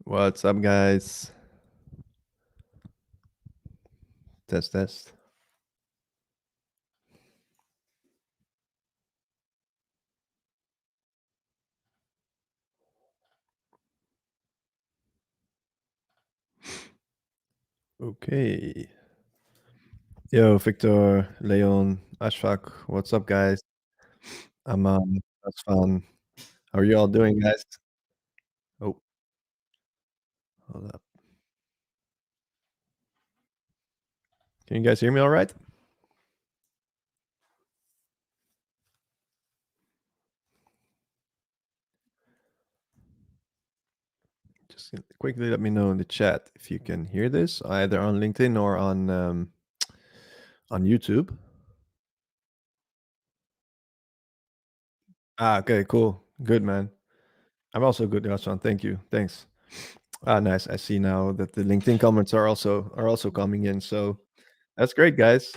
What's up, guys? Test, test. Okay. Yo, Victor, Leon, Ashfaq. What's up, guys? That's fun. How are you all doing, guys? Oh, hold up. Can you guys hear me all right? Just quickly let me know in the chat if you can hear this, either on LinkedIn or on YouTube. Okay, cool. Good, man. I'm also good, Ashfaq. Thank you. Thanks. Nice. I see now that the LinkedIn comments are also coming in. So that's great, guys.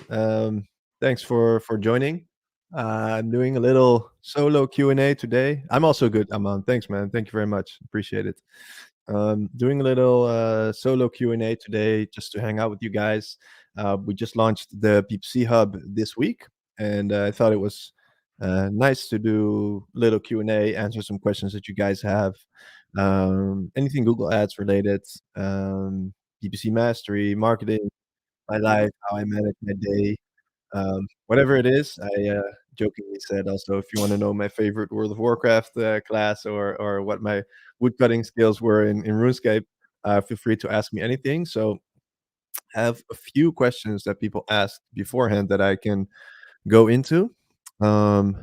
Thanks for joining. I'm doing a little solo Q&A today. I'm also good, Aman. Thanks, man. Thank you very much. Appreciate it. Doing a little solo Q&A today just to hang out with you guys. We just launched the PPC Hub this week, and I thought it was nice to do a little Q&A, answer some questions that you guys have. Anything Google Ads related, PPC Mastery, marketing, my life, how I manage my day, whatever it is. I jokingly said also, if you want to know my favorite World of Warcraft class or what my woodcutting skills were in RuneScape, feel free to ask me anything. So I have a few questions that people asked beforehand that I can go into. Um,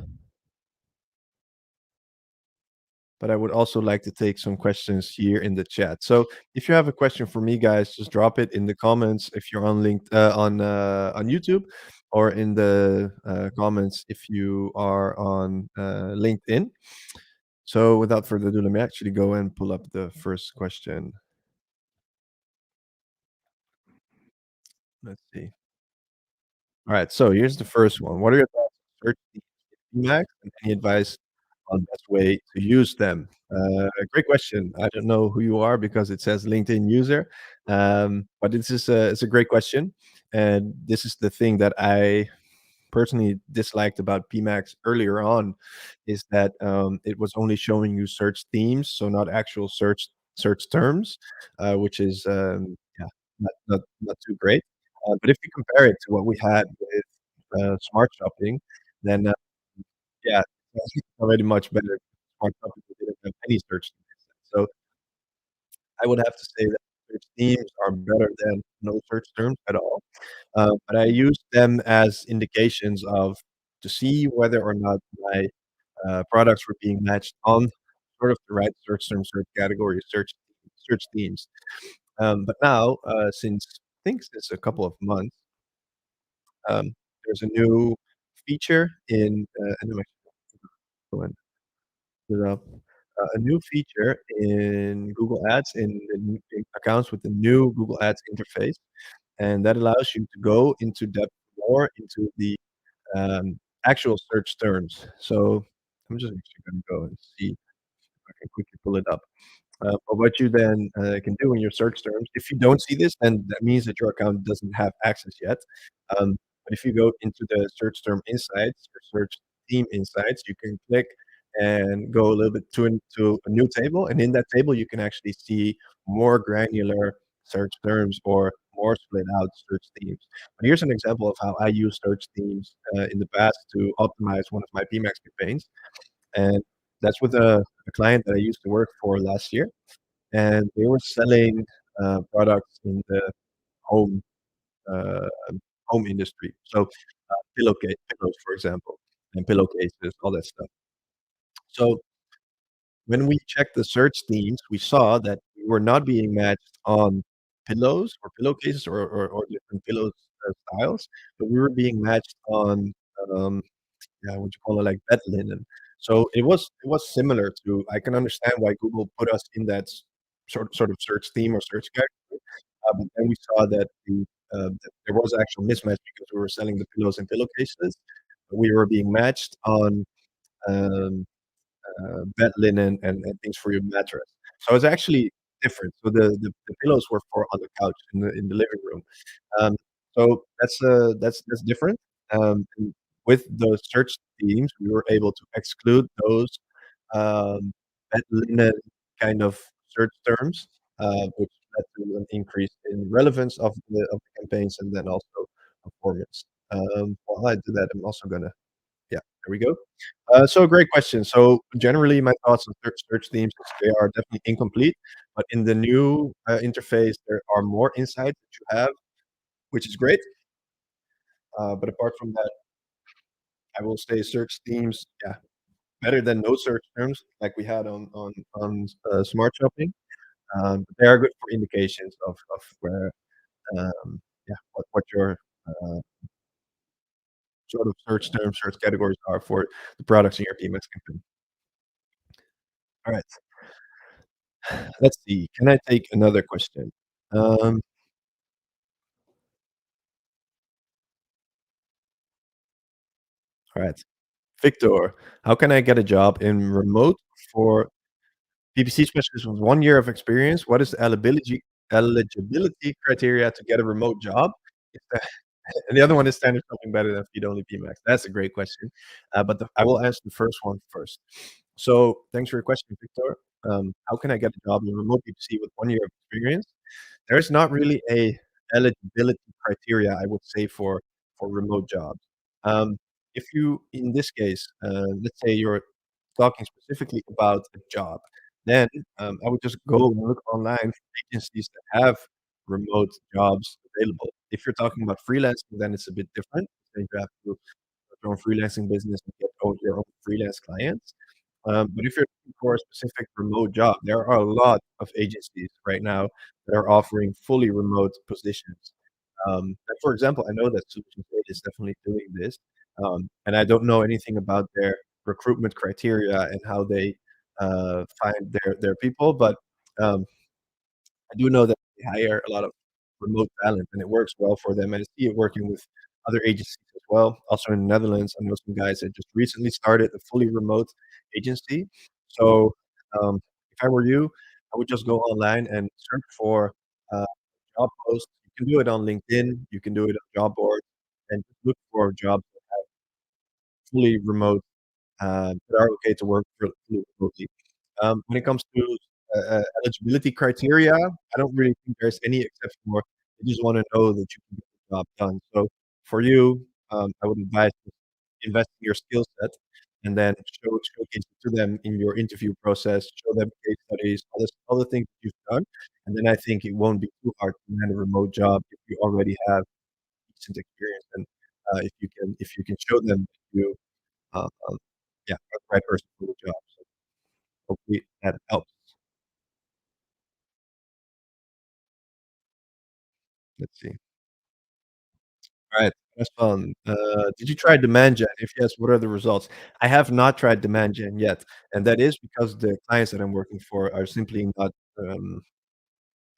but I would also like to take some questions here in the chat. So if you have a question for me, guys, just drop it in the comments if you're on on YouTube, or in the comments if you are on LinkedIn. So without further ado, let me actually go and pull up the first question. Let's see. All right, so here's the first one. What are your thoughts on search Emacs, and any advice on best way to use them? Great question. I don't know who you are because it says LinkedIn user, but it's a great question, and this is the thing that I personally disliked about PMax earlier on, is that it was only showing you search themes, so not actual search terms, which is yeah, not too great. But if you compare it to what we had with smart shopping, then yeah, it's already much better. Smart shopping didn't have any search themes. So I would have to say that search themes are better than no search terms at all. But I use them as indications of to see whether or not my products were being matched on sort of the right search term, search category, search themes. But now, since I think since a couple of months, there's a new feature and I'm actually going to put it up. A new feature in Google Ads in accounts with the new Google Ads interface, and that allows you to go into depth more into the actual search terms. So I'm just actually going to go and see if I can quickly pull it up. But what you then can do in your search terms, if you don't see this, then that means that your account doesn't have access yet. But if you go into the search term insights or search theme insights, you can click and go a little bit into a new table, and in that table you can actually see more granular search terms or more split out search themes. But here's an example of how I use search themes in the past to optimize one of my PMax campaigns, and that's with a client that I used to work for last year, and they were selling products in the home uh, home industry. So pillows, for example, and pillowcases, all that stuff. So when we checked the search themes, we saw that we were not being matched on pillows or pillowcases or different pillows styles, but we were being matched on yeah, what you call it, like bed linen. So it was similar to. I can understand why Google put us in that sort of search theme or search category, but then we saw that that there was actual mismatch because we were selling the pillows and pillowcases. We were being matched on um, bed linen and things for your mattress. So it's actually different. So the pillows were for on the couch in the living room. Um, so that's different. And with those search themes, we were able to exclude those bed linen kind of search terms, which led to an increase in relevance of the campaigns and then also performance. While I do that, I'm also gonna yeah, there we go. So great question. So generally, my thoughts on search themes is they are definitely incomplete, but in the new interface, there are more insights that you have, which is great. But apart from that, I will say search themes, yeah, better than no search terms like we had on smart shopping. But they are good for indications of where yeah what your uh, sort of search terms, search categories are for the products in your PMS campaign. All right, let's see. Can I take another question? Um, all right, Victor, how can I get a job in remote for PPC specialist with 1 year of experience? What is the eligibility criteria to get a remote job? Is that and the other one is standard something better than feed only PMAX. That's a great question. I will answer the first one first. So thanks for your question, Victor. How can I get a job in remote PPC with 1 year of experience? There's not really a eligibility criteria, I would say, for remote jobs. If you, in this case, let's say you're talking specifically about a job, then I would just go and look online for agencies that have remote jobs available. If you're talking about freelancing, then it's a bit different. Then you have to start your own freelancing business and get your own freelance clients. But if you're looking for a specific remote job, there are a lot of agencies right now that are offering fully remote positions. And for example, I know that Solutions 8 is definitely doing this, and I don't know anything about their recruitment criteria and how they find their people, but um, I do know that they hire a lot of remote talent, and it works well for them. And I see it working with other agencies as well. Also in the Netherlands, I know some guys that just recently started a fully remote agency. So if I were you, I would just go online and search for job posts. You can do it on LinkedIn. You can do it on job boards, and just look for jobs fully remote that are okay to work fully remotely. When it comes to eligibility criteria, I don't really think there's any except for you just wanna know that you can get the job done. So for you, I would advise just invest in your skill set and then showcase it to them in your interview process, show them case studies, all the things that you've done, and then I think it won't be too hard to land a remote job if you already have decent experience and, if you can show them that you, uh, um, yeah, are the right person for the job. So hopefully that helps. Let's see. Alright, that's fun. Did you try demand gen? If yes, what are the results? I have not tried demand gen yet, and that is because the clients that I'm working for are simply not,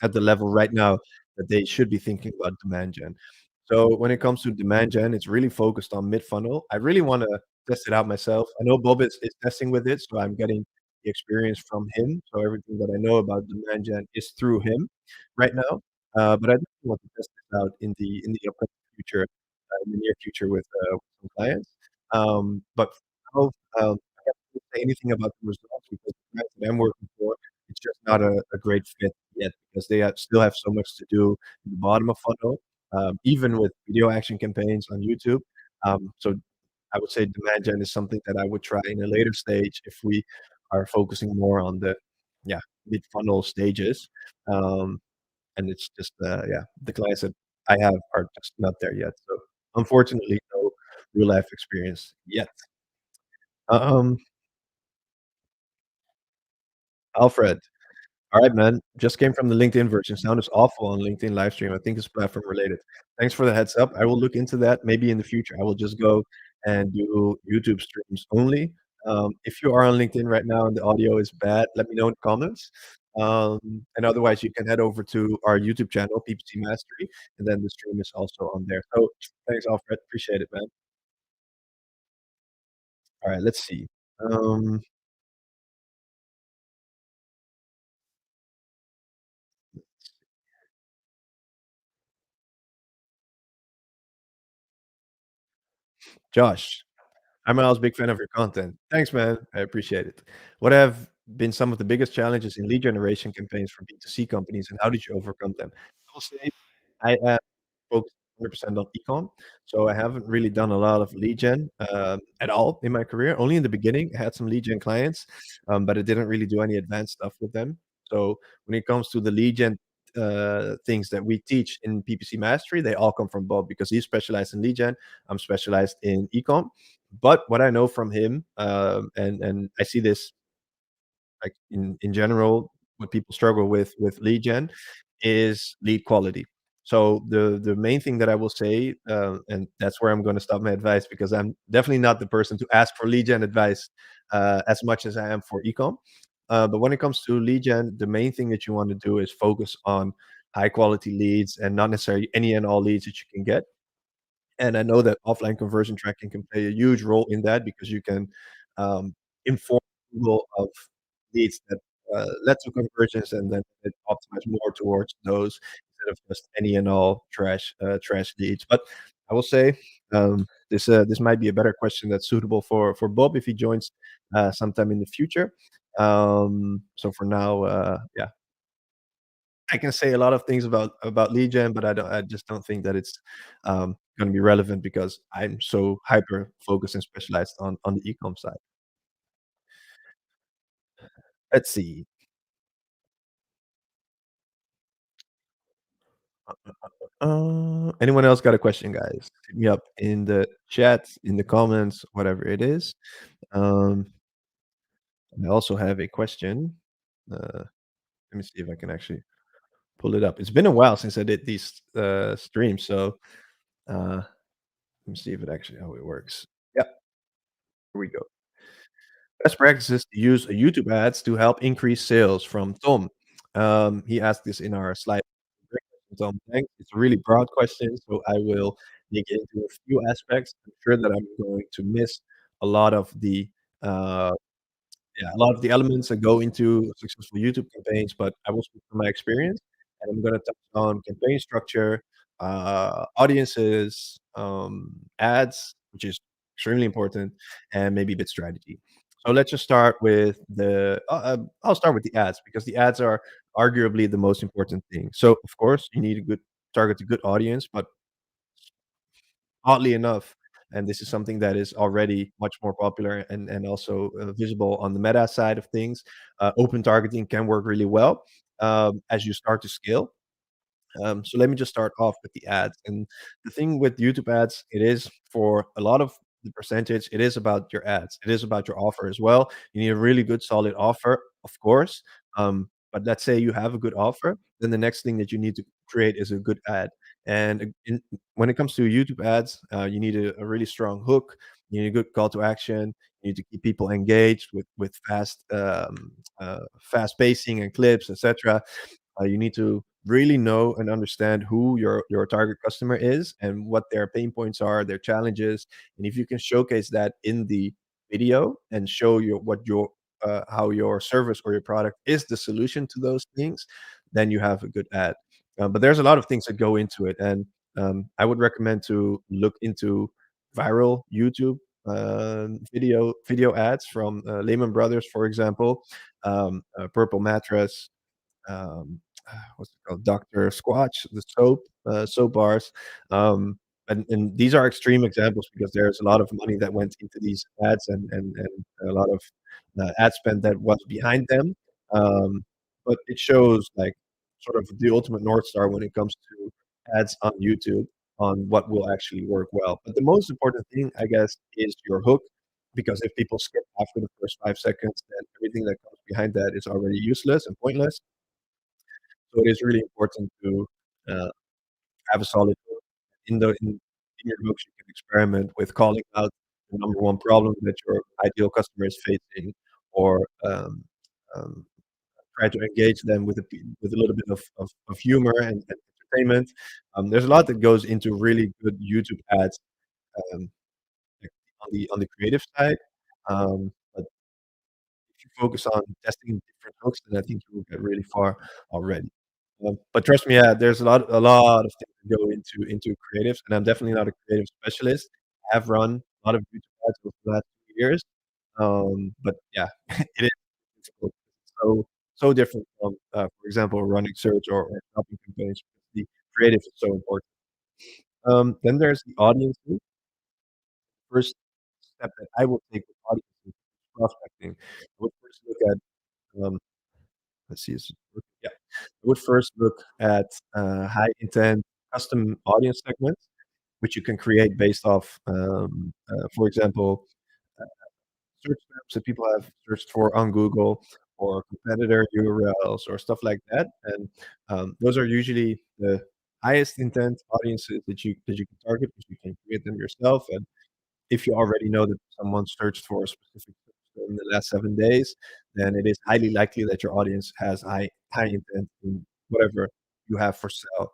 at the level right now that they should be thinking about demand gen. So when it comes to demand gen, it's really focused on mid-funnel. I really wanna test it out myself. I know Bob is testing with it, so I'm getting the experience from him. So everything that I know about demand gen is through him right now. But I definitely want to test this out in the upcoming future, in the near future with some clients. But for now, I can't really say anything about the results because the clients that I'm working for, it's just not a great fit yet because they still have so much to do in the bottom of funnel, even with video action campaigns on YouTube. So I would say demand gen is something that I would try in a later stage if we are focusing more on the, yeah, mid-funnel stages. Um, and it's just, yeah, the clients that I have are just not there yet. So unfortunately, no real life experience yet. Um, Alfred. All right, man. Just came from the LinkedIn version. Sound is awful on LinkedIn live stream. I think it's platform related. Thanks for the heads up. I will look into that. Maybe in the future, I will just go and do YouTube streams only. If you are on LinkedIn right now and the audio is bad, let me know in the comments. And otherwise, you can head over to our YouTube channel, PPC Mastery, and then the stream is also on there. So thanks, Alfred. Appreciate it, man. All right, let's see. Um, Josh, I'm a big fan of your content. Thanks, man. I appreciate it. What have been some of the biggest challenges in lead generation campaigns for B2C companies, and how did you overcome them? I will say I am focused 100% on e-com, so I haven't really done a lot of lead gen at all in my career. Only in the beginning, I had some lead gen clients, but I didn't really do any advanced stuff with them. So when it comes to the lead gen things that we teach in PPC Mastery, they all come from Bob because he's specialized in lead gen. I'm specialized in e-com. But what I know from him, and I see this like in general, what people struggle with lead gen is lead quality. So the main thing that I will say, and that's where I'm going to stop my advice because I'm definitely not the person to ask for lead gen advice as much as I am for ecom. But when it comes to lead gen, the main thing that you want to do is focus on high quality leads and not necessarily any and all leads that you can get. And I know that offline conversion tracking can play a huge role in that because you can inform Google of leads that led to conversions, and then it optimize more towards those instead of just any and all trash leads. But I will say this might be a better question that's suitable for Bob if he joins sometime in the future. So for now, yeah, I can say a lot of things about lead gen, but I just don't think that it's gonna be relevant because I'm so hyper focused and specialized on the e-com side. Let's see. Anyone else got a question, guys? Hit me up in the chat, in the comments, whatever it is. Um, I also have a question. Let me see if I can actually pull it up. It's been a while since I did these streams, so let me see if it actually how it works. Yep, here we go. Best practices to use YouTube ads to help increase sales from Tom. He asked this in our slide. Great question, Tom. Thanks. It's a really broad question, so I will dig into a few aspects. I'm sure that I'm going to miss a lot of the uh, yeah, a lot of the elements that go into successful YouTube campaigns, but I will speak from my experience, and I'm gonna touch on campaign structure, audiences, ads, which is extremely important, and maybe bit strategy. So let's just start with I'll start with the ads because the ads are arguably the most important thing. So of course, you need a good target a good audience, but oddly enough, and this is something that is already much more popular and also visible on the meta side of things, open targeting can work really well as you start to scale. So let me just start off with the ads. And the thing with YouTube ads, it is for a lot of the percentage, it is about your ads. It is about your offer as well. You need a really good, solid offer, of course. But let's say you have a good offer, then the next thing that you need to create is a good ad. And when it comes to YouTube ads, you need a really strong hook. You need a good call to action. You need to keep people engaged with fast pacing and clips, etc. You need to really know and understand who your target customer is and what their pain points are, their challenges, and if you can showcase that in the video and show your what your how your service or your product is the solution to those things, then you have a good ad. But there's a lot of things that go into it, and I would recommend to look into viral YouTube video ads from Lehman Brothers, for example, Purple Mattress, um, what's it called? Dr. Squatch, the soap bars. And these are extreme examples because there's a lot of money that went into these ads and a lot of ad spend that was behind them. But it shows like sort of the ultimate North Star when it comes to ads on YouTube on what will actually work well. But the most important thing, I guess, is your hook. Because if people skip after the first 5 seconds, then everything that comes behind that is already useless and pointless. So it is really important to uh, have a solid hook. In your hooks, you can experiment with calling out the number one problem that your ideal customer is facing, or um, try to engage them with a little bit of humor and entertainment. There's a lot that goes into really good YouTube ads, um, like on the creative side. But if you focus on testing different hooks, then I think you will get really far already. But trust me, yeah, there's a lot of things that go into creatives, and I'm definitely not a creative specialist. have run a lot of YouTube ads over the last few years. But yeah, it is difficult. So different from, for example, running search or shopping campaigns. The creative is so important. Then there's the audience loop. First step that I would take with audience loop is prospecting. I would first look at, let's see, yeah. I would first look at high intent custom audience segments, which you can create based off, for example, search terms that people have searched for on Google or competitor URLs or stuff like that. And those are usually the highest intent audiences that you can target because you can create them yourself. And if you already know that someone searched for a specific search term in the last 7 days, then it is highly likely that your audience has high intent in whatever you have for sale.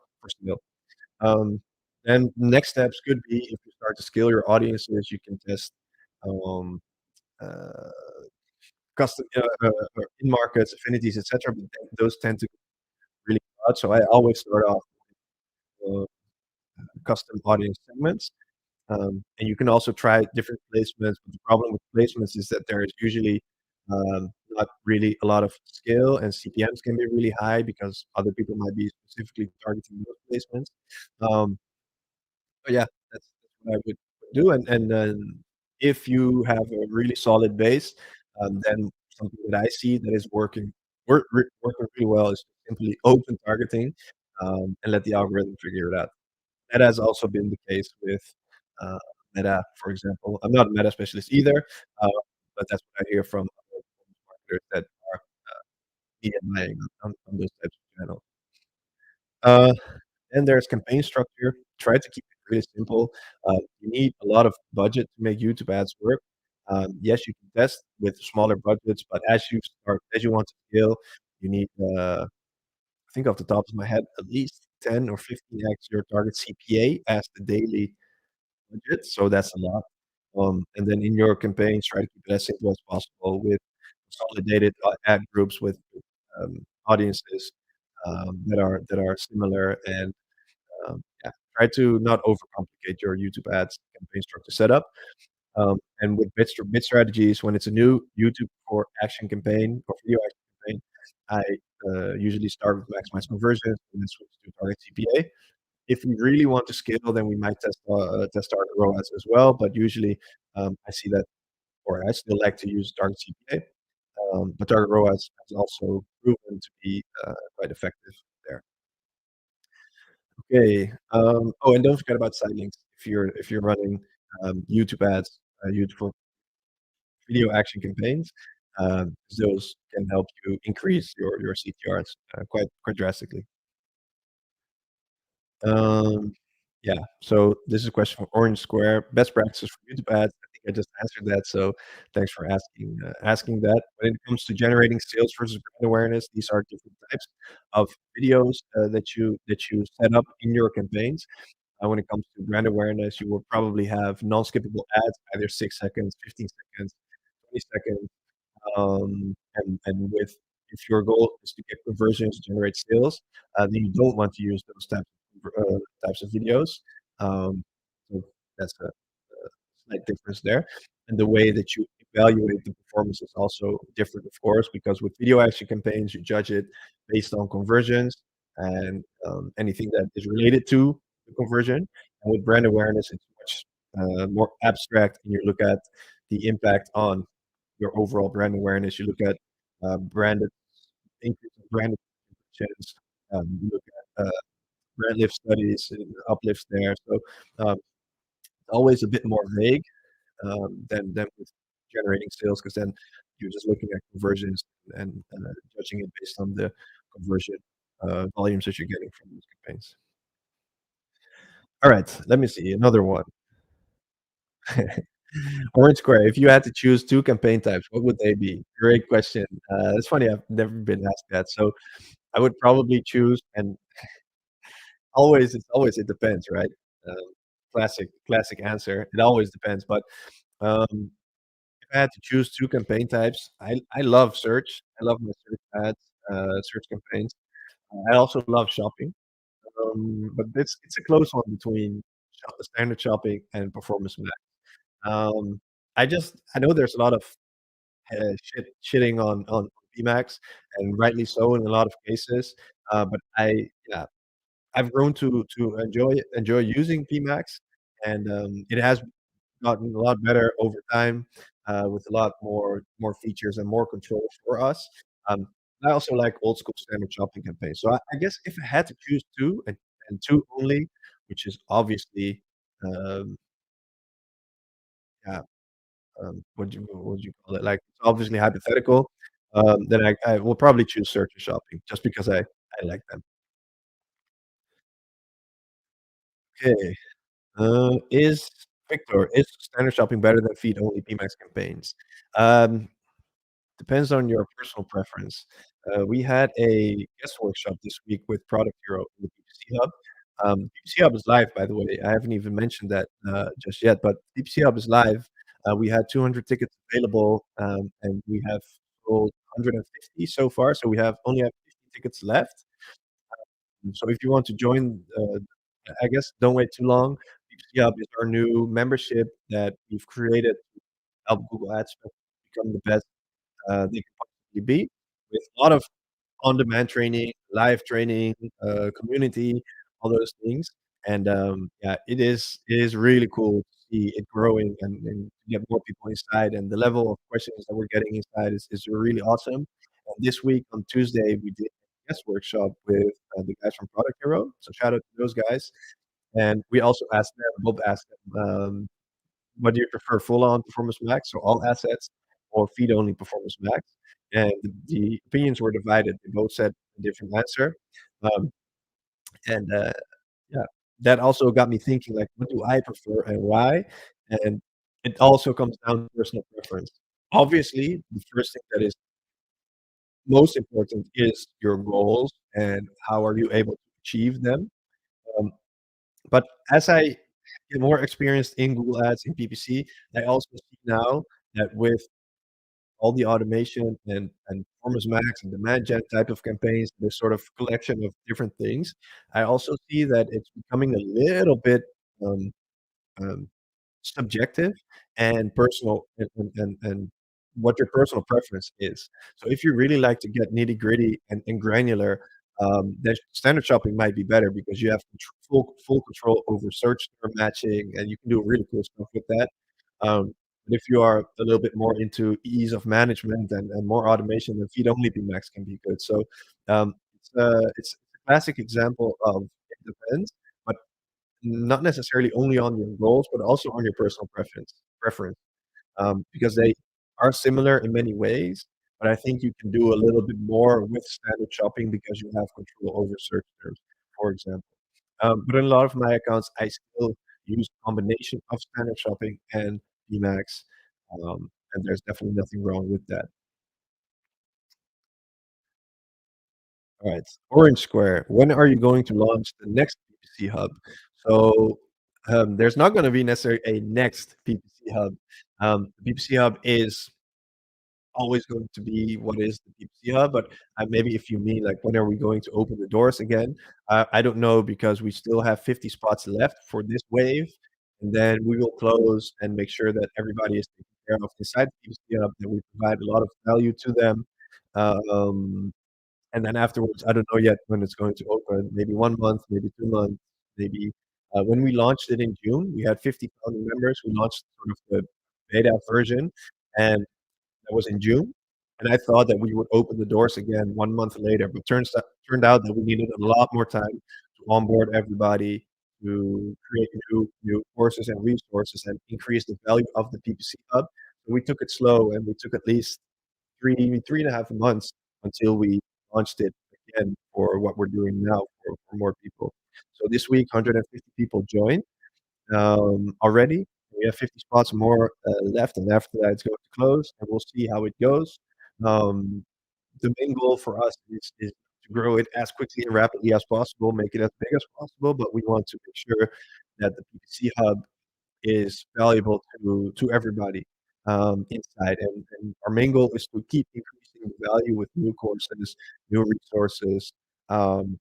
Um, and next steps could be if you start to scale your audiences, you can test um, uh, custom in markets, affinities, etc. But those tend to be really broad. So I always start off with custom audience segments. And you can also try different placements. But the problem with placements is that there is usually not really a lot of scale, and CPMs can be really high because other people might be specifically targeting those placements. Um, but yeah, that's what I would do. And then if you have a really solid base, then something that I see that is working really well is simply open targeting, and let the algorithm figure it out. That has also been the case with uh, Meta, for example. I'm not a Meta specialist either, uh, but that's what I hear from other marketers that are media buying on those types of channels. Uh, Then there's campaign structure. Try to keep it really simple. You need a lot of budget to make YouTube ads work. Yes, you can test with smaller budgets, but as you want to scale, you need, I think off the top of my head, at least 10 or 15x your target CPA as the daily budget. So that's a lot. And then in your campaigns, try to keep it as simple as possible with consolidated ad groups with audiences that are similar and yeah, try to not overcomplicate your YouTube ads campaign structure setup. And with bid strategies, when it's a new YouTube for action campaign or video action campaign, I usually start with maximize conversions and then switch to target CPA. If we really want to scale, then we might test target ROAS as well. But usually, I see that, or I still like to use target CPA. But target ROAS has also proven to be quite effective there. Okay. Oh, and don't forget about side links if you're running YouTube ads, YouTube for video action campaigns. 'Cause those can help you increase your CTRs quite drastically. Um, yeah. So this is a question from Orange Square. Best practices for YouTube ads. I think I just answered that. So thanks for asking that. When it comes to generating sales versus brand awareness, these are different types of videos that you set up in your campaigns. When it comes to brand awareness, you will probably have non-skippable ads, either 6 seconds, 15 seconds, 20 seconds. And with if your goal is to get conversions, generate sales, then you don't want to use those types of videos. Um, so that's a slight difference there. And the way that you evaluate the performance is also different, of course, because with video action campaigns, you judge it based on conversions and anything that is related to the conversion. And with brand awareness, it's much more abstract, and you look at the impact on your overall brand awareness. You look at branded increase of branded impressions. You look at brand lift studies and uplifts there. So always a bit more vague than with generating sales, because then you're just looking at conversions and judging it based on the conversion volumes that you're getting from these campaigns. All right, let me see another one. Orange Square. If you had to choose two campaign types, what would they be? Great question. It's funny. I've never been asked that. So I would probably choose, and it depends, right? Um, classic answer. It always depends. But um, if I had to choose two campaign types, I love search. I love my search ads, search campaigns. I also love shopping. But it's a close one between standard shopping and performance max. I know there's a lot of shitting on PMax, and rightly so in a lot of cases. But yeah, I've grown to enjoy using PMax, and it has gotten a lot better over time, with a lot more features and more control for us. Um, I also like old school standard shopping campaigns. So I guess if I had to choose 2 and 2 only, which is obviously, um, yeah, what do you call it? Like, it's obviously hypothetical, then I will probably choose search and shopping just because I like them. Okay, is Victor, is standard shopping better than feed only PMax campaigns? Um Depends on your personal preference. We had a guest workshop this week with Product Hero in the PPC Hub. PPC Hub is live, by the way. I haven't even mentioned that just yet, but PPC Hub is live. We had 200 tickets available, and we have sold 150 so far. So we have only have 50 tickets left. So if you want to join, I guess don't wait too long. PPC Hub is our new membership that we've created to help Google Ads become the best they can possibly be, with a lot of on-demand training, live training, community, all those things. And yeah, it is really cool to see it growing and get more people inside. And the level of questions that we're getting inside is really awesome. And this week on Tuesday, we did a guest workshop with the guys from Product Hero. So shout out to those guys. And we also asked them, both asked them, whether you prefer full-on Performance Max, so all assets, or feed-only Performance Max, and the opinions were divided. They both said a different answer, um, and yeah, that also got me thinking, like, what do I prefer and why? And it also comes down to personal preference. Obviously, the first thing that is most important is your goals and how are you able to achieve them. Um, but as I get more experienced in Google Ads and PPC, I also see now that with all the automation and performance max and demand gen type of campaigns, this sort of collection of different things, I also see that it's becoming a little bit um, um, subjective and personal and what your personal preference is. So if you really like to get nitty-gritty and granular, then standard shopping might be better because you have full control over search term matching, and you can do really cool stuff with that. But if you are a little bit more into ease of management and more automation, then feed only PMax can be good. So it's a classic example of it depends, but not necessarily only on your goals, but also on your personal preference, because they are similar in many ways, but I think you can do a little bit more with standard shopping because you have control over search terms, for example. But in a lot of my accounts, I still use a combination of standard shopping and Emacs, and there's definitely nothing wrong with that. All right, Orange Square, when are you going to launch the next PPC hub? So, there's not gonna be necessarily a next PPC hub. The PPC hub is always going to be what is the PPC hub, but, maybe if you mean, like, when are we going to open the doors again? I don't know because we still have 50 spots left for this wave, and then we will close and make sure that everybody is taken care of inside the PPC hub, that we provide a lot of value to them. Um and then afterwards, I don't know yet when it's going to open, maybe 1 month, maybe 2 months, maybe when we launched it in June, we had 50,000 members. We launched sort of the beta version, and that was in June, and I thought that we would open the doors again 1 month later, but turned out that we needed a lot more time to onboard everybody, to create new courses and resources, and increase the value of the PPC hub. So we took it slow, and we took at least 3.5 months until we launched it again for what we're doing now for more people. So this week, 150 people joined already. We have 50 spots more left, and after that, it's going to close, and we'll see how it goes. Um, the main goal for us is to grow it as quickly and rapidly as possible, make it as big as possible, but we want to make sure that the PPC hub is valuable to everybody inside. And our main goal is to keep increasing the value with new courses, new resources, um,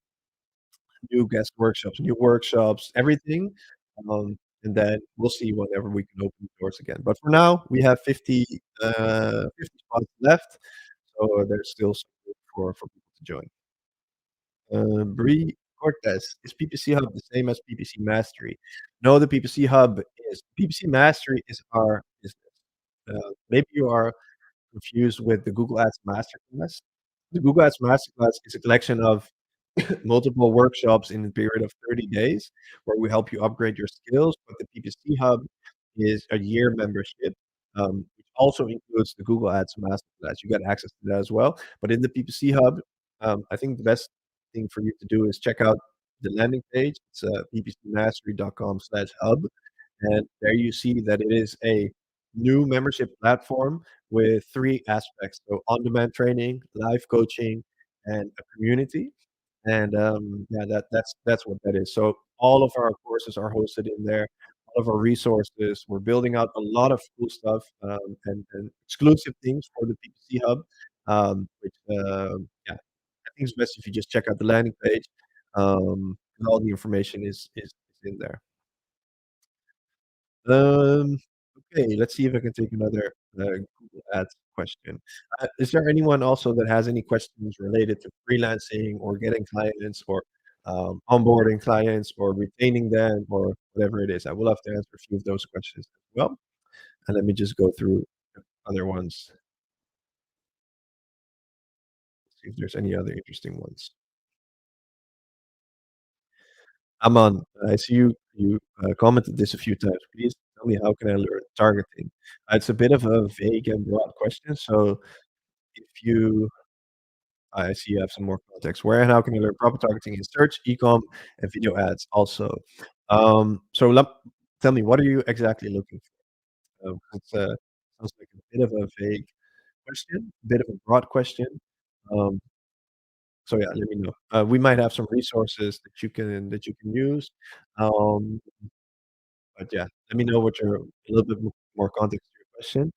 new guest workshops, new workshops, everything. and then we'll see whenever we can open the doors again. But for now, we have 50 spots left, so there's still some room for people to join. Bree Cortez, is PPC Hub the same as PPC Mastery? No, the PPC Hub is PPC Mastery is our business. Maybe you are confused with the Google Ads Masterclass. The Google Ads Masterclass is a collection of multiple workshops in a period of 30 days where we help you upgrade your skills. But the PPC Hub is a year membership, which also includes the Google Ads Masterclass. You get access to that as well. But in the PPC Hub, I think the best thing for you to do is check out the landing page. It's ppcmastery.com/hub. And there you see that it is a new membership platform with three aspects. So on-demand training, live coaching, and a community. And yeah, that's what that is. So all of our courses are hosted in there, all of our resources. We're building out a lot of cool stuff, and exclusive things for the PPC Hub, which yeah, I think it's best if you just check out the landing page. And all the information is in there. Um, okay, let's see if I can take another Google Ads question. Is there anyone also that has any questions related to freelancing or getting clients or onboarding clients or retaining them or whatever it is? I will love to answer a few of those questions as well. And let me just go through other ones, see if there's any other interesting ones. Aman, I see you commented this a few times. Please tell me, how can I learn targeting? It's a bit of a vague and broad question, so if you I see you have some more context. Where and how can you learn proper targeting in search, e-com, and video ads also? So tell me, what are you exactly looking for? It's sounds like a bit of a vague question, a bit of a broad question. Um, so yeah, let me know. We might have some resources that you can use. Um, but yeah, let me know what your a little bit more context to your question.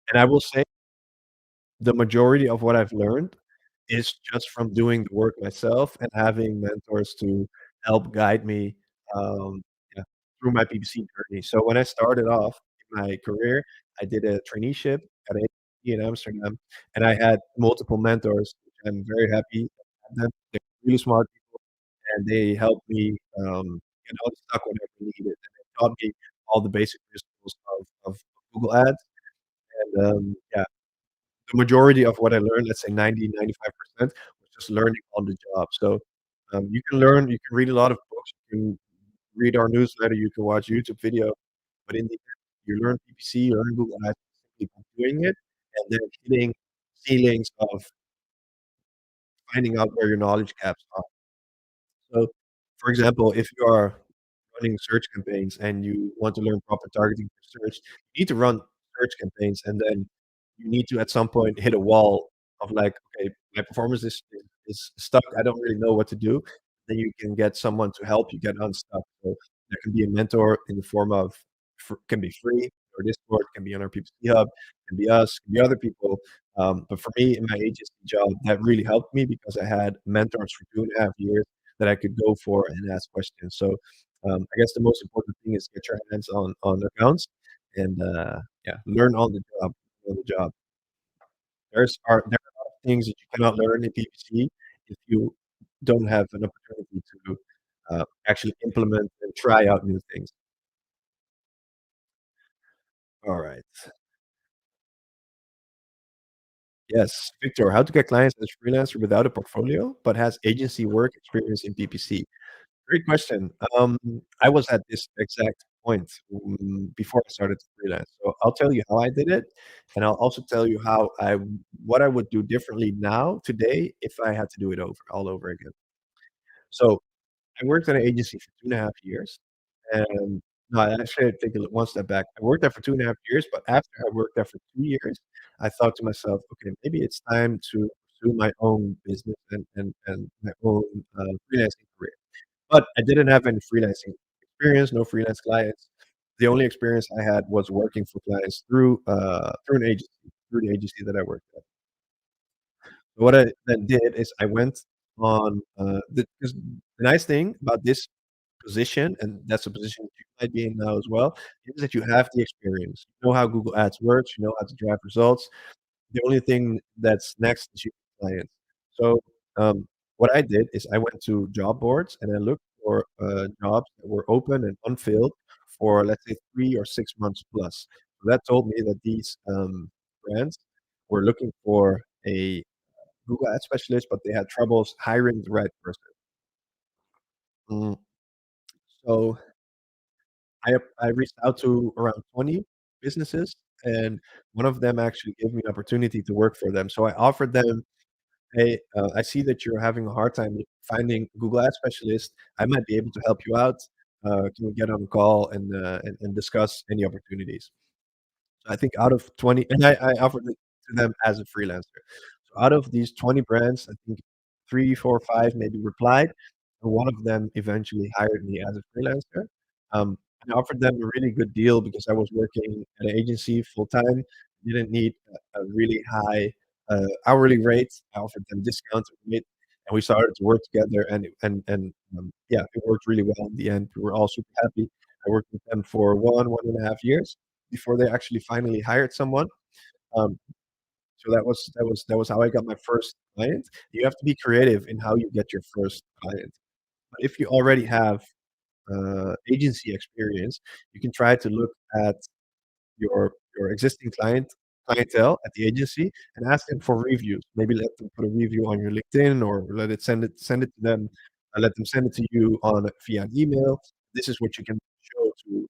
And I will say the majority of what I've learned is just from doing the work myself and having mentors to help guide me, um, yeah, through my PPC journey. So when I started off in my career, I did a traineeship at a in Amsterdam, and I had multiple mentors, which I'm very happy to have them. They're really smart people, and they helped me, get unstuck whenever needed, and they taught me all the basic principles of Google Ads, and, yeah, the majority of what I learned, let's say 90-95%, was just learning on the job. So, you can read a lot of books, you can read our newsletter, you can watch YouTube video, but in the end, you learn PPC, you learn Google Ads simply by doing it, and then hitting ceilings of finding out where your knowledge gaps are. So, for example, if you are running search campaigns and you want to learn proper targeting for search, you need to run search campaigns, and then you need to at some point hit a wall of like, okay, my performance is stuck. I don't really know what to do. Then you can get someone to help you get unstuck. So there can be a mentor in the form of can be free or Discord, can be on our PPC Hub, can be us, can be other people. But for me, in my agency job, that really helped me because I had mentors for 2.5 years that I could go for and ask questions. So I guess the most important thing is get your hands on accounts and yeah, learn on the job. On the job. There are a lot of things that you cannot learn in PPC if you don't have an opportunity to actually implement and try out new things. All right. Yes, Victor, how to get clients as a freelancer without a portfolio but has agency work experience in PPC? Great question. I was at this exact point, before I started to freelance. So I'll tell you how I did it, and I'll also tell you what I would do differently now, today, if I had to do it all over again. So I worked at an agency for 2.5 years, and no, I actually take it one step back. I worked there for 2.5 years, but after I worked there for 2 years, I thought to myself, "Okay, maybe it's time to pursue my own business and my own, freelancing career." But I didn't have any freelancing experience, no freelance clients. The only experience I had was working for clients through an agency, through the agency that I worked at. What I then did is I went on, the 'cause the nice thing about this position, and that's a position that you might be in now as well, is that you have the experience. You know how Google Ads works, you know how to drive results. The only thing that's next is you clients. So, what I did is I went to job boards and I looked for, jobs that were open and unfilled for, let's say, 3 or 6 months plus. So that told me that these, brands were looking for a Google Ads specialist, but they had troubles hiring the right person. Mm, so I reached out to around 20 businesses, and one of them actually gave me an opportunity to work for them. So I offered them, "Hey, I see that you're having a hard time finding Google Ads specialists. I might be able to help you out. Can we get on a call and discuss any opportunities?" I think out of 20, and I offered it to them as a freelancer. So out of these 20 brands, I think 3, 4, 5 maybe replied, and one of them eventually hired me as a freelancer. I offered them a really good deal because I was working at an agency full time, didn't need a really high, hourly rate. I offered them discounts on it, and we started to work together, yeah, it worked really well in the end. We were all super happy. I worked with them for 1.5 years before they actually finally hired someone. Um, so that was how I got my first client. You have to be creative in how you get your first client. But if you already have, agency experience, you can try to look at your existing clientele at the agency and ask them for reviews. Maybe let them put a review on your LinkedIn or send it to them, let them send it to you on via an email. This is what you can show to,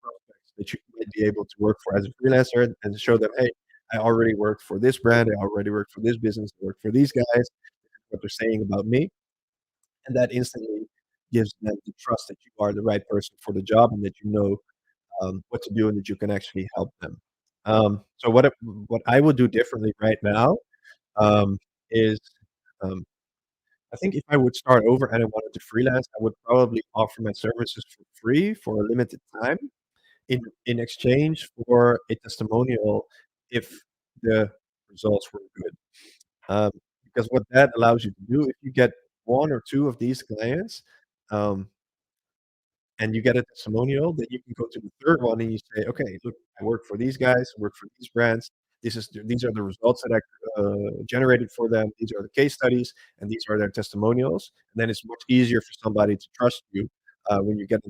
prospects that you might be able to work for as a freelancer and show them, "Hey, I already worked for this brand, I already worked for this business, I work for these guys, what they're saying about me." And that instantly gives them the trust that you are the right person for the job and that you know, what to do and that you can actually help them. So what I would do differently right now, is, um, I think if I would start over and I wanted to freelance, I would probably offer my services for free for a limited time in exchange for a testimonial if the results were good. Um, because what that allows you to do, if you get 1 or 2 of these clients, um, and you get a testimonial, then you can go to the 3rd one and you say, "Okay, look, I work for these guys, I work for these brands. These are the results that I, generated for them. These are the case studies, and these are their testimonials." And then it's much easier for somebody to trust you, when you get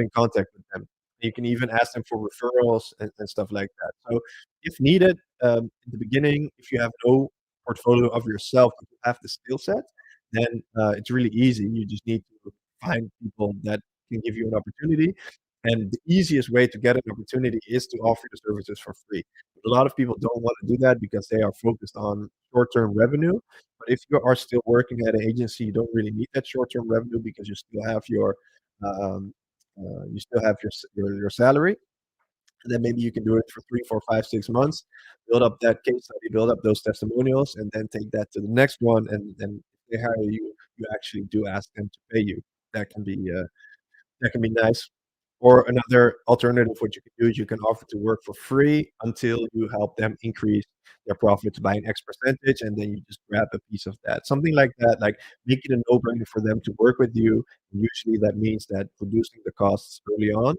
in contact with them. You can even ask them for referrals and stuff like that. So if needed, in the beginning, if you have no portfolio of yourself, but you have the skill set, then, it's really easy. You just need to find people that can give you an opportunity. And the easiest way to get an opportunity is to offer your services for free. A lot of people don't want to do that because they are focused on short-term revenue. But if you are still working at an agency, you don't really need that short-term revenue because um, you still have your salary. And then maybe you can do it for 3, 4, 5, 6 months, build up that case study, build up those testimonials, and then take that to the next one. And if they hire you, you actually do ask them to pay you. That can be that can be nice. Or another alternative, what you can do is you can offer to work for free until you help them increase their profits by an X percentage, and then you just grab a piece of that. Something like that, like make it a no-brainer for them to work with you. Usually that means that reducing the costs early on.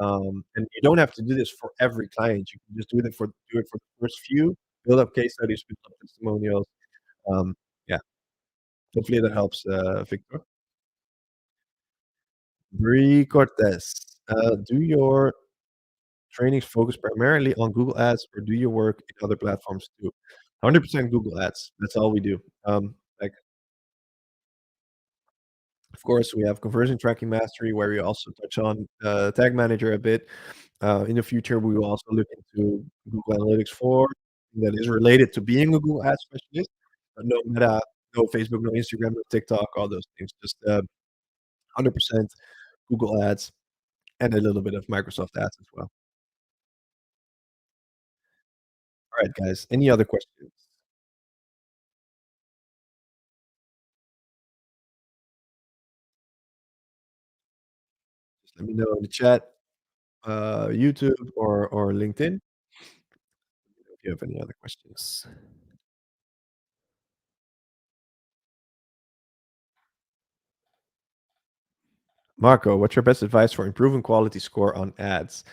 And you don't have to do this for every client. You can just do it for the first few, build up case studies, build up testimonials. Um, yeah, hopefully that helps, Victor. Bree Cortez, do your trainings focus primarily on Google Ads, or do you work in other platforms too? 100% Google Ads. That's all we do. Like, of course, we have conversion tracking mastery where we also touch on tag manager a bit. In the future, we will also look into Google Analytics 4 that is related to being a Google Ads specialist, but no Meta, no Facebook, no Instagram, no TikTok, all those things. Just 100% Google Ads and a little bit of Microsoft Ads as well. All right, guys. Any other questions? Just let me know in the chat, YouTube or LinkedIn if you have any other questions. Marco, what's your best advice for improving quality score on ads?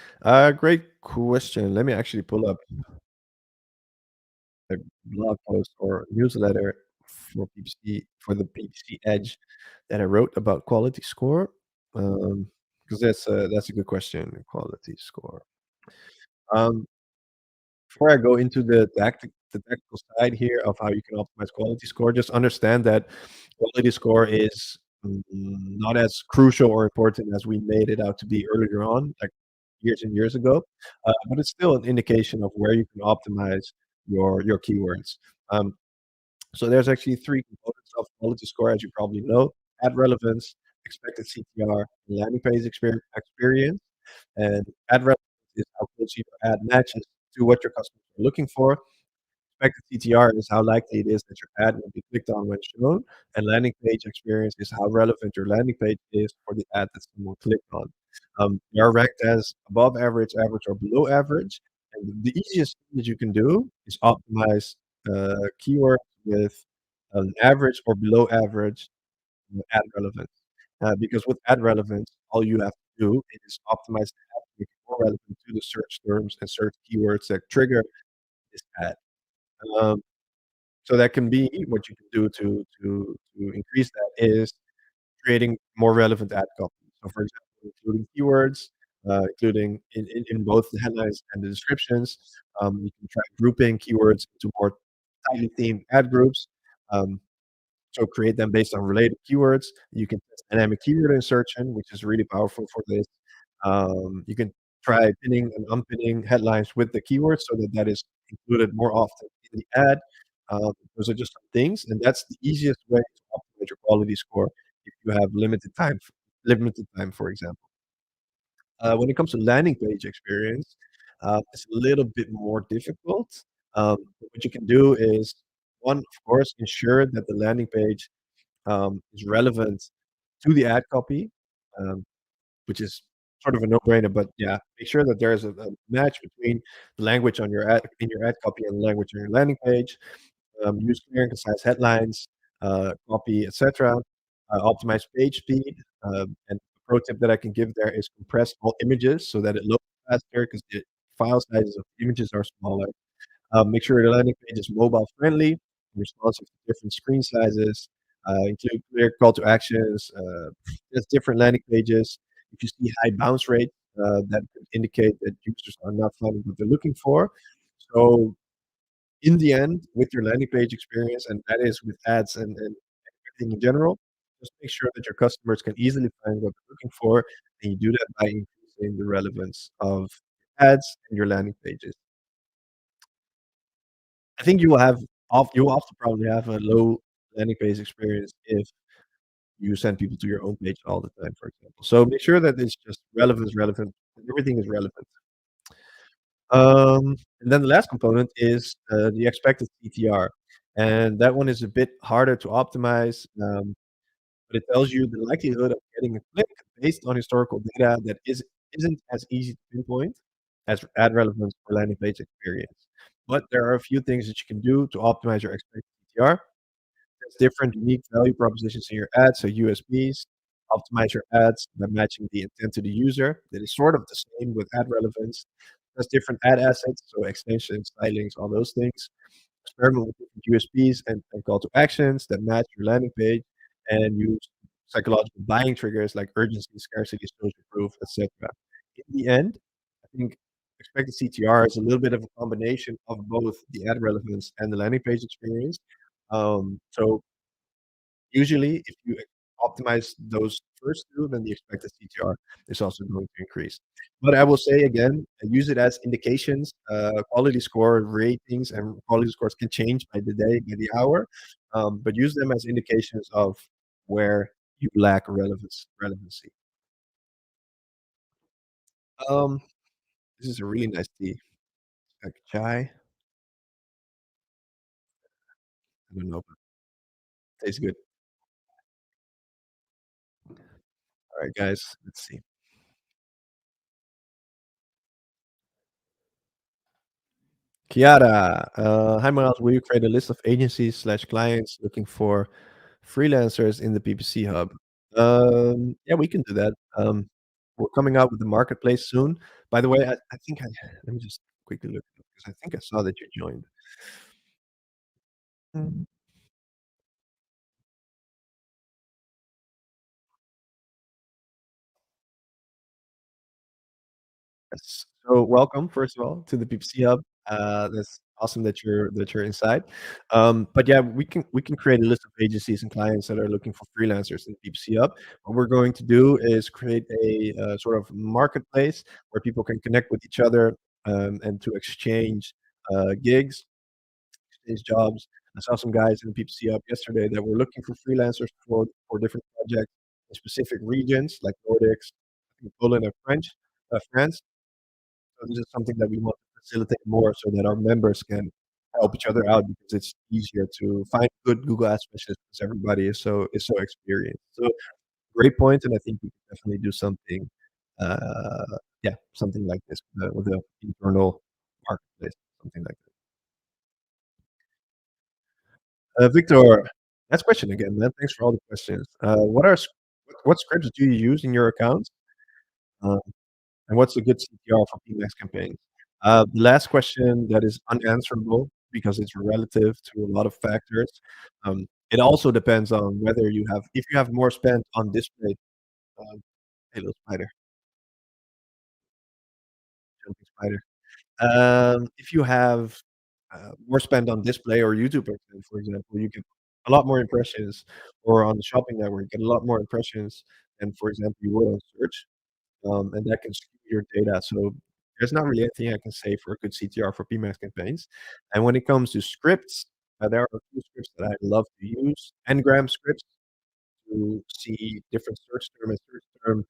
Great question. Let me actually pull up a blog post or newsletter for PPC for the PPC Edge that I wrote about quality score. Because that's a good question. Quality score. Um, Before I go into the technical side here of how you can optimize quality score, just understand that quality score is not as crucial or important as we made it out to be earlier on, like years and years ago. But it's still an indication of where you can optimize your keywords. Um, so there's actually three components of quality score, as you probably know: ad relevance, expected CTR, and landing page experience. And ad relevance is how closely your ad matches to what your customers are looking for. Expected CTR is how likely it is that your ad will be clicked on when shown, and landing page experience is how relevant your landing page is for the ad that someone clicked on. They are ranked as above average, average, or below average. And the easiest thing that you can do is optimize keywords with an average or below average ad relevance. Because with ad relevance, all you have to do is optimize the ad to make it more relevant to the search terms and search keywords that trigger this ad. Um, so that can be what you can do to increase that is creating more relevant ad copy. So for example, including keywords, including in both the headlines and the descriptions. You can try grouping keywords into more tightly themed ad groups. Um, so create them based on related keywords. You can test dynamic keyword insertion, which is really powerful for this. You can try pinning and unpinning headlines with the keywords so that that is included more often in the ad. Those are just some things, and that's the easiest way to optimize your quality score if you have limited time, for example. When it comes to landing page experience, it's a little bit more difficult. What you can do is, one, of course, ensure that the landing page is relevant to the ad copy, um, which is sort of a no-brainer. But yeah, make sure that there is a match between the language on your ad in your ad copy and the language on your landing page. Use clear and concise headlines, copy, etc. Optimize page speed. And a pro tip that I can give there is compress all images so that it loads faster because the file sizes of images are smaller. Make sure the landing page is mobile friendly, responsive to different screen sizes. Include clear call to actions. There's different landing pages. If you see high bounce rate, that could indicate that users are not finding what they're looking for. So in the end, with your landing page experience, and that is with ads and everything in general, just make sure that your customers can easily find what they're looking for, and you do that by increasing the relevance of ads and your landing pages. I think you will also probably have a low landing page experience if you send people to your own page all the time, for example. So make sure that it's just relevant, everything is relevant. And then the last component is the expected CTR, and that one is a bit harder to optimize, but it tells you the likelihood of getting a click based on historical data that isn't as easy to pinpoint as ad relevance or landing page experience. But there are a few things that you can do to optimize your expected CTR. There's different unique value propositions in your ads, so USPs. Optimize your ads by matching the intent to the user. That is sort of the same with ad relevance. There's different ad assets, so extensions, stylings, all those things. Experiment with different USPs and call to actions that match your landing page, and use psychological buying triggers like urgency, scarcity, social proof, etc. In the end, I think expected CTR is a little bit of a combination of both the ad relevance and the landing page experience. So usually, if you optimize those first two, then the expected CTR is also going to increase. But I will say again, use it as indications. Quality score ratings and quality scores can change by the day, by the hour, but use them as indications of where you lack relevancy. Um, this is a really nice tea, like chai. I don't know, but it tastes good. All right, guys, let's see. Kiara, hi Miles. Will you create a list of agencies slash clients looking for freelancers in the PPC Hub? Yeah, we can do that. We're coming out with the marketplace soon. By the way, I think I let me just quickly look because I think I saw that you joined. Mm. Yes. So welcome, first of all, to the PPC Hub. That's awesome that you're inside. But yeah, we can create a list of agencies and clients that are looking for freelancers in the PPC Hub. What we're going to do is create a sort of marketplace where people can connect with each other and to exchange gigs, exchange jobs. I saw some guys in the PPC Hub yesterday that were looking for freelancers for different projects in specific regions like Nordics, I think Poland and France. So this is something that we want to facilitate more so that our members can help each other out because it's easier to find good Google Ads specialists because everybody is so experienced. So great point, and I think we can definitely do something, yeah, something like this with a internal marketplace, something like that. Victor, next question again, man. Thanks for all the questions. What scripts do you use in your accounts? Uh, And what's a good CTR for PMAX campaigns? The last question that is unanswerable because it's relative to a lot of factors. It also depends on whether you have if you have more spent on display, hey, little spider, jumping spider. If you have more spent on display or YouTube, for example, you get a lot more impressions, or on the shopping network, you get a lot more impressions than, for example, you would on search. And that can skew your data. So there's not really anything I can say for a good CTR for PMAX campaigns. And when it comes to scripts, there are a few scripts that I love to use. Ngram scripts to see different search term and search term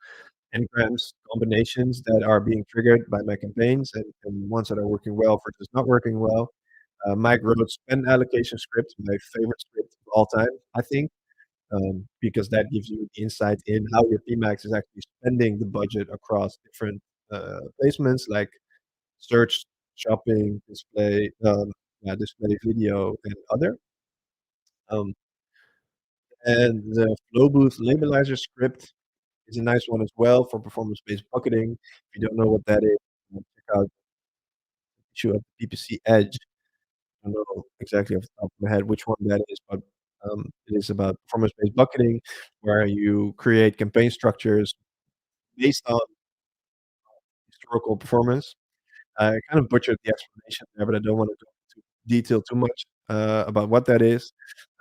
ngrams combinations that are being triggered by my campaigns and ones that are working well versus not working well. Mike wrote spend allocation script, my favorite script of all time, I think, because that gives you insight in how your PMax is actually spending the budget across different placements like search, shopping, display, yeah, display, video, and other. Um, and the Flow Booth Labelizer script is a nice one as well for performance-based bucketing. If you don't know what that is, check out the issue of PPC Edge. I don't know exactly off the top of my head which one that is, but it is about performance-based bucketing, where you create campaign structures based on historical performance. I kind of butchered the explanation there, but I don't want to go into detail too much about what that is.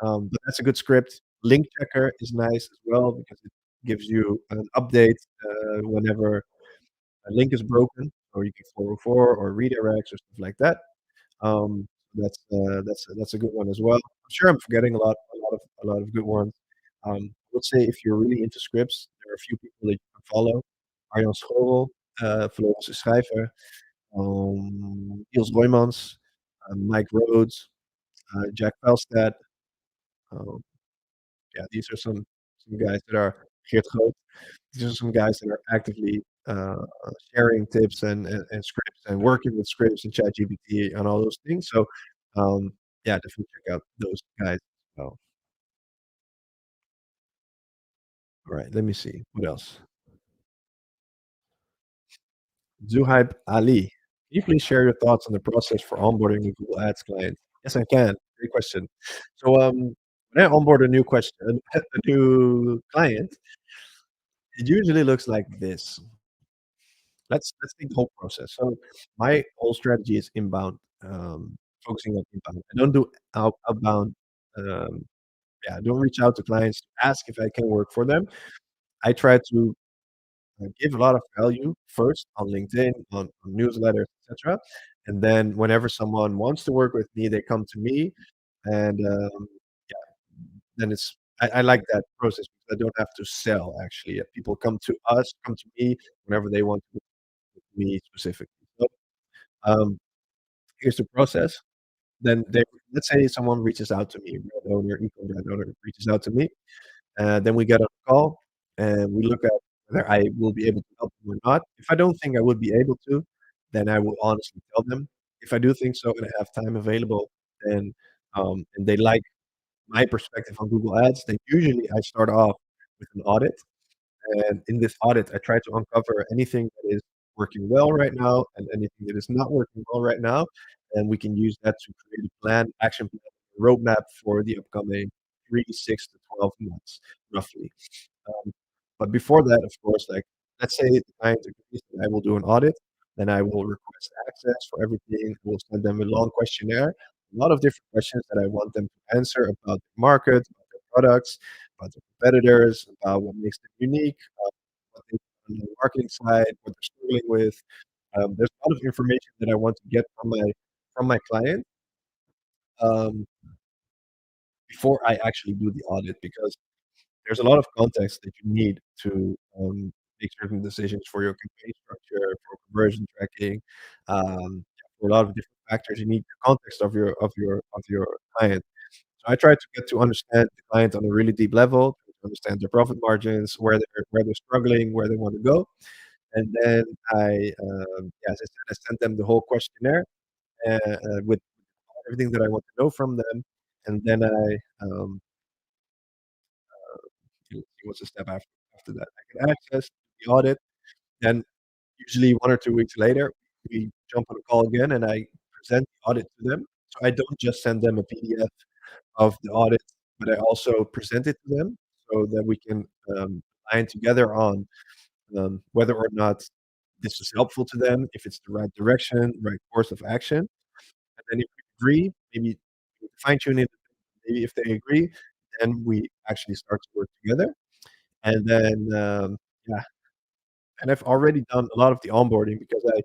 But that's a good script. Link checker is nice as well because it gives you an update whenever a link is broken, or you can 404 or redirects or stuff like that. Um, that's a good one as well. I'm sure I'm forgetting a lot of good ones. I would say if you're really into scripts, there are a few people that you can follow. Arjan Schovel, Floris de Schrijver, Niels Roymans, Mike Rhodes, Jack Pelstad. Um, yeah, these are some guys that are Geert Groot. These are some guys that are actively sharing tips and scripts and working with scripts and ChatGPT and all those things. So, yeah, definitely check out those guys as well. All right, let me see. What else? Zuhaib Ali. Can you please share your thoughts on the process for onboarding a Google Ads client? Yes, I can. Great question. So, when I onboard a new question, a new client, it usually looks like this. Let's take the whole process. So my whole strategy is inbound, focusing on inbound. I don't do outbound. Um, yeah, I don't reach out to clients to ask if I can work for them. I try to give a lot of value first on LinkedIn, on newsletters, etc. And then whenever someone wants to work with me, they come to me, and then I like that process because I don't have to sell. Actually, people come to us, come to me whenever they want to work with me specifically. So, um, here's the process. Then they let's say someone reaches out to me, brand owner, e-com brand owner reaches out to me, then we get on a call and we look at whether I will be able to help them or not. If I don't think I would be able to, then I will honestly tell them. If I do think so and I have time available, then and they like my perspective on Google Ads, then usually I start off with an audit. And in this audit, I try to uncover anything that is working well right now and anything that is not working well right now. And we can use that to create a plan, action plan, roadmap for the upcoming 3, 6 to 12 months, roughly. Um, but before that, of course, like, let's say the client agrees that I will do an audit, then I will request access for everything. I will send them a long questionnaire, a lot of different questions that I want them to answer about the market, about their products, about their competitors, about what makes them unique, what they do on the marketing side, what they're struggling with. There's a lot of information that I want to get from my client um, before I actually do the audit because there's a lot of context that you need to make certain decisions for your campaign structure, for conversion tracking, for a lot of different factors. You need the context of your client. So I try to get to understand the client on a really deep level, to understand their profit margins, where they're struggling, where they want to go, and then yeah, as I said, I send them the whole questionnaire with everything that I want to know from them, and then what's the step after that? I get access to the audit, then usually 1 or 2 weeks later, we jump on a call again, and I present the audit to them. So I don't just send them a PDF of the audit, but I also present it to them so that we can align together on whether or not this is helpful to them, if it's the right direction, right course of action. And then if we agree, maybe fine-tune it, maybe if they agree, then we actually start to work together. And then, yeah, and I've already done a lot of the onboarding because I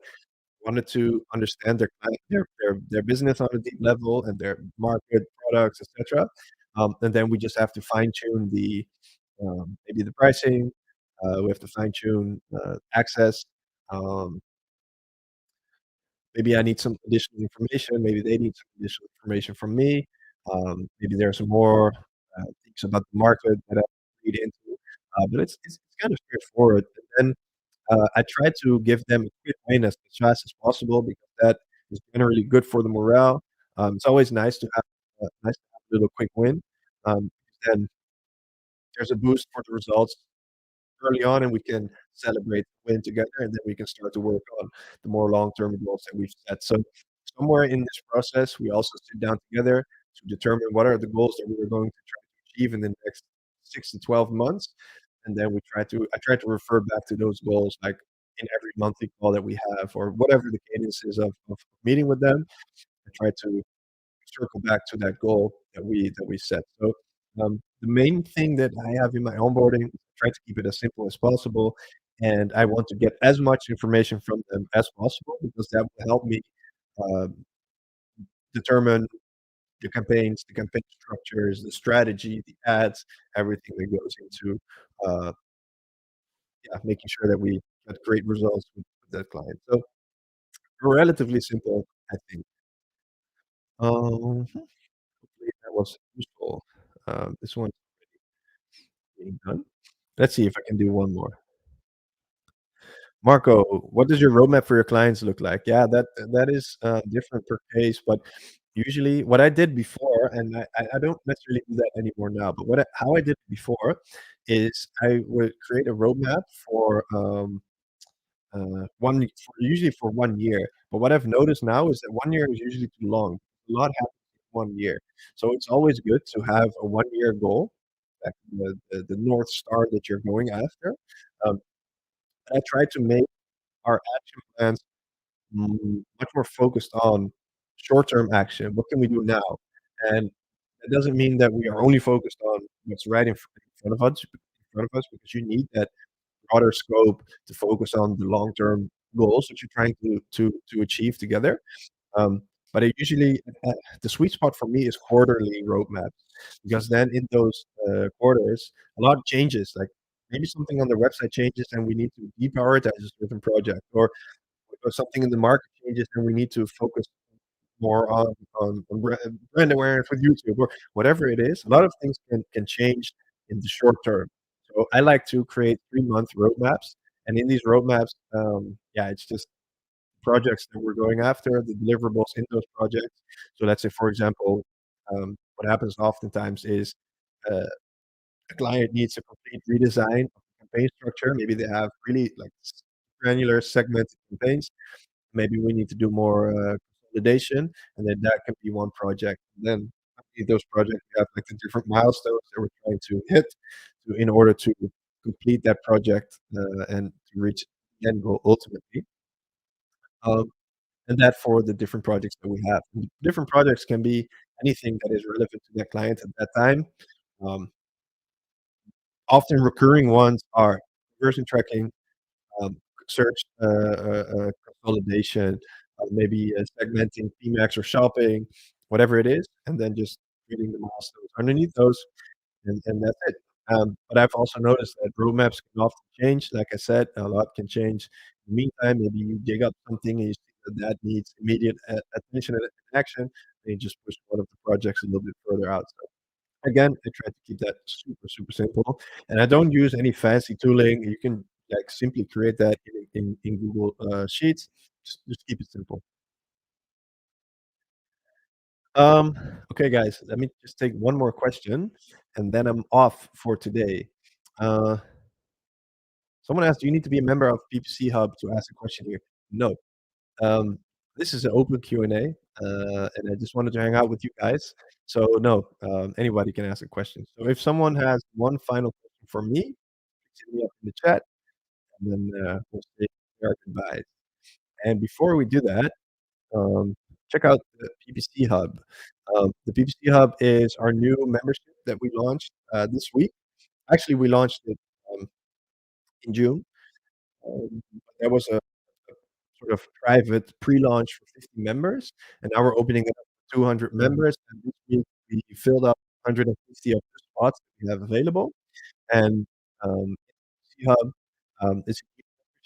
wanted to understand their client, their business on a deep level and their market, products, etc. And then we just have to fine tune the maybe the pricing. We have to fine tune access. Um, Maybe I need some additional information. Maybe they need some additional information from me. Maybe there's some more things about the market that I read into. But it's kind of straightforward. And then I try to give them a quick win as fast as possible because that is generally good for the morale. It's always nice to have a little quick win. Then there's a boost for the results early on, and we can celebrate the win together, and then we can start to work on the more long-term goals that we've set. So somewhere in this process, we also sit down together to determine what are the goals that we are going to try to achieve in the next 6 to 12 months, and then I try to refer back to those goals, like, in every monthly call that we have or whatever the cadence is of meeting with them. I try to circle back to that goal that we set. So, the main thing that I have in my onboarding, I try to keep it as simple as possible, and I want to get as much information from them as possible because that will help me, um, determine the campaigns, the campaign structures, the strategy, the ads, everything that goes into, uh, yeah, making sure that we get great results with that client. So relatively simple, I think. Hopefully that was useful. This one's being done. Let's see if I can do one more. Marco, what does your roadmap for your clients look like? Yeah, that is different per case, but usually what I did before, and I don't necessarily do that anymore now, but how I did it before is I would create a roadmap for usually for 1 year. But what I've noticed now is that 1 year is usually too long. A lot happens in 1 year, so it's always good to have a 1 year goal, like the North Star that you're going after. Um, I try to make our action plans much more focused on short-term action. What can we do now? And it doesn't mean that we are only focused on what's right in front of us, because you need that broader scope to focus on the long-term goals that you're trying to achieve together. Um, but I usually the sweet spot for me is quarterly roadmaps, because then in those quarters, a lot changes. Like maybe something on the website changes, and we need to deprioritize a certain project, or something in the market changes, and we need to focus more on brand awareness with YouTube or whatever it is. A lot of things can change in the short term. So I like to create 3-month roadmaps, and in these roadmaps, yeah, it's just projects that we're going after, the deliverables in those projects. So let's say, for example, what happens oftentimes is, uh, a client needs a complete redesign of the campaign structure. Maybe they have really like granular segmented campaigns. Maybe we need to do more consolidation, and then that can be one project. Then those projects we have like the different milestones that we're trying to hit in order to complete that project and to reach the end goal ultimately. Um, and that for the different projects that we have. And different projects can be anything that is relevant to that client at that time. Um, Often recurring ones are conversion tracking, um, search consolidation, maybe segmenting PMax or shopping, whatever it is, and then just creating the milestones underneath those, and that's it. But I've also noticed that roadmaps can often change. Like I said, a lot can change. In the meantime, maybe you dig up something and you see that that needs immediate attention and action, and you just push one of the projects a little bit further out. So again, I try to keep that super, super simple, and I don't use any fancy tooling. You can, like, simply create that in Google, Sheets. Just keep it simple. Um, okay, guys, let me just take one more question, and then I'm off for today. Uh, Someone asked, "Do you need to be a member of PPC Hub to ask a question here?" No. Um, this is an open Q&A, and I just wanted to hang out with you guys. So no, anybody can ask a question. So if someone has one final question for me, hit me up in the chat, and then we'll say our goodbyes. And before we do that, um, check out the PPC Hub. The PPC Hub is our new membership that we launched this week. Actually, we launched it in June. There was a sort of private pre-launch for 50 members, and now we're opening it up to 200 members. And this week we filled up 150 of the spots that we have available. And PPC Hub is a key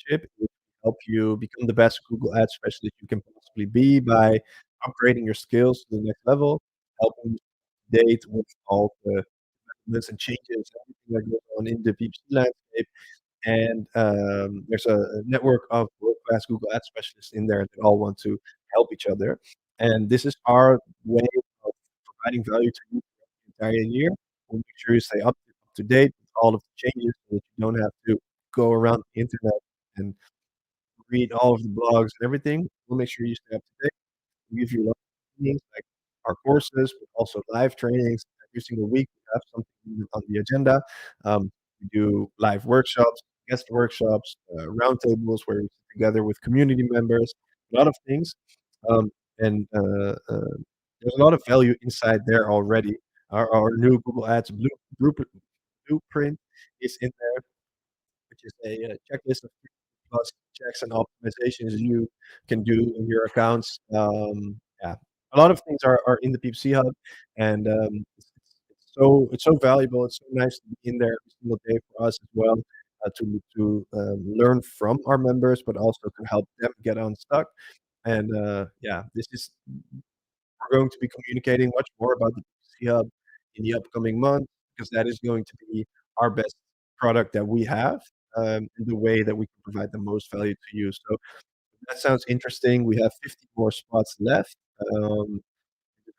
membership. It will help you become the best Google Ads specialist you can possibly be by upgrading your skills to the next level, helping you date with all the developments and changes, everything that goes on in the PPC landscape. And there's a network of world-class Google Ads specialists in there that all want to help each other. And this is our way of providing value to you the entire year. We'll make sure you stay up to date with all of the changes so that you don't have to go around the internet and read all of the blogs and everything. We'll make sure you stay up to date. We give you a lot of trainings, like our courses, but also live trainings. Every single week, we have something on the agenda. We do live workshops, guest workshops, roundtables where we sit together with community members, a lot of things. Um, and there's a lot of value inside there already. Our new Google Ads blueprint is in there, which is a checklist of plus checks and optimizations you can do in your accounts. Yeah, a lot of things are in the PPC Hub, and it's so valuable. It's so nice to be in there every single day for us as well, to learn from our members, but also to help them get unstuck. And yeah, this is we're going to be communicating much more about the PPC Hub in the upcoming months because that is going to be our best product that we have, in the way that we can provide the most value to you. So that sounds interesting. We have 50 more spots left.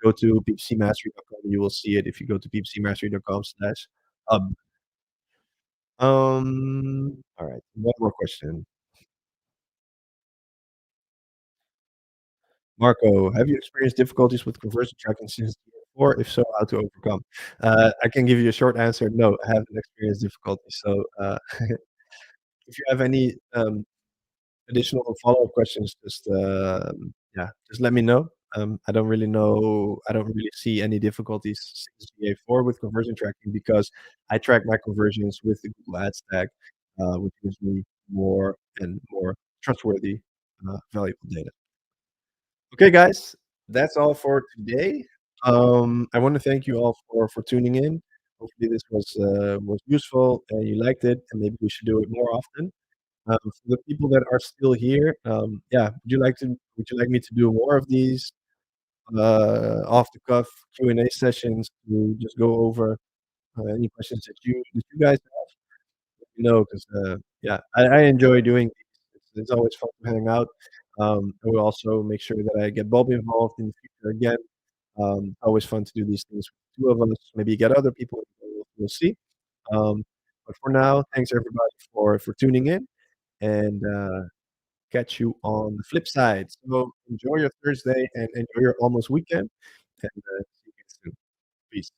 Go to ppcmastery.com. You will see it if you go to ppcmastery.com/hub. All right, one more question. Marco, have you experienced difficulties with conversion tracking since year 4? If so, how to overcome? I can give you a short answer. No, I haven't experienced difficulties. So, if you have any additional follow-up questions, just yeah, just let me know. I don't really know. I don't really see any difficulties since GA4 with conversion tracking because I track my conversions with the Google Ads tag, which gives me more and more trustworthy, valuable data. Okay, guys, that's all for today. I want to thank you all for tuning in. Hopefully, this was useful and you liked it, and maybe we should do it more often. For the people that are still here, yeah, would you like me to do more of these off the cuff Q&A sessions to just go over any questions that you guys have? Let me know because yeah, I enjoy doing these. It's always fun to hang out. I will also make sure that I get Bob involved in the future again. Always fun to do these things with the two of us. Maybe get other people. We'll see. But for now, thanks everybody for tuning in, and catch you on the flip side. So enjoy your Thursday and enjoy your almost weekend, and see you soon. Peace.